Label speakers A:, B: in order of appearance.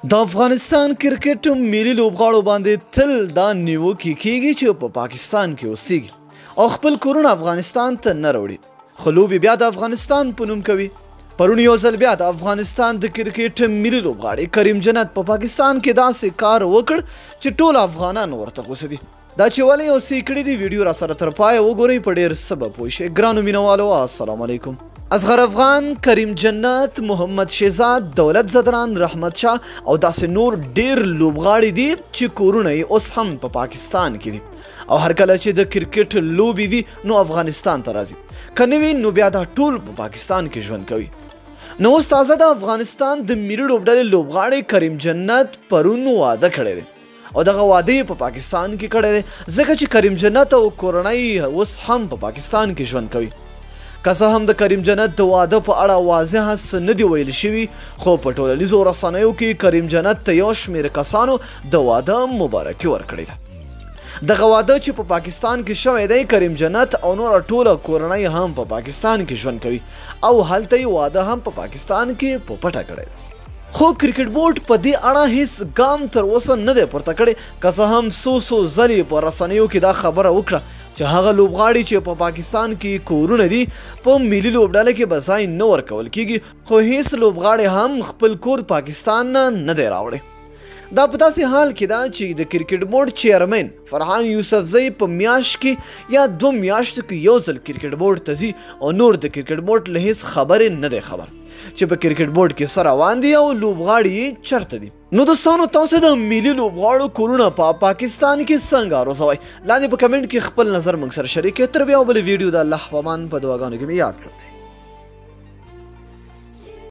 A: د افغانستان کرکټ ملي لوبغاړو باندې تل دا نیوکې کیږي چې په پاکستان کې اوسېږي او خپل کورونه افغانستان ته نه راوړي خو لوبې بیا د افغانستان په نوم کوي. پرون یو ځل بیا د افغانستان د کرکټ ملي لوبغاړي کریم جنت په پاکستان کې داسې کار وکړ چې ټول افغانان ورته غوسه دي. دا چې ولې اوسې کړي دي ویډیو را سره تر پایه وګورئ په ډېر سبب پوه شئ. ګرانو مینوالو السلام علیکم. اصغر افغان، کریم جنت، محمد شهزاد، دولت زدران، رحمت شاه او داسې نور ډیر لوبغاړي دي چې کورونه یې اوس هم په پاکستان کې دي او هر کله چې د کرکټ لوبې وي نو افغانستان ته راځي، که نه وي نو بیا دا ټول په پاکستان کې ژوند کوي. نو اوس تازه د افغانستان د ملي لوبډلې لوبغاړی کریم جنت پرون واده کړی دی او دغه واده یې په پاکستان کې کړی دی ځکه چې کریم جنت او کورنۍ اوس هم په پاکستان کې ژوند کوي. که څه هم د کریم جنت د واده په اړه واضحه څه نه دي ویل شوي، خو په ټولنیزو رسنیو کې کریم جنت ته یو شمېر کسانو د واده مبارکي ورکړې ده. دغه واده چې په پاکستان کې شوی دی، کریم جنت او نوره ټوله کورنۍ هم په پاکستان کې ژوند کوي او هلته یې واده هم په پاکستان کې په پټه کړی دی. خو کرکټ بورډ په دې اړه هیڅ ګام تر اوسه نه دی پورته کړی، که څه هم څو ځلې په رسنیو کې دا خبره وکړه چې هغه لوبغاړي چې په پاکستان کې کورونه دي په ملي لوبډله کې به ځای نه ورکول کیږي، خو هیڅ لوبغاړی هم خپل کور پاکستان نه دی راوړی. دا په داسې حال کې ده چې د کرکټ بورډ چیرمن فرحان یوسفزی په میاشت کې یا 2 میاشتو کې یو ځل کرکټ بورډ ته ځي او نور د کرکټ بورډ له هیڅ خبرې نه دی خبر چې په کرکټ بورډ کې څه روان دي او لوبغاړي چرته دي. نو دوستانو، تاسو د ملي لوبغاړو کورونه په پاکستان کې څنګه روزوئ؟ لاندې په کمنټ کې خپل نظر موږ سره شریک کړئ. تر بیا بل ویډیو د الله په امان په دعاګانو کې مې یاد ساتئ.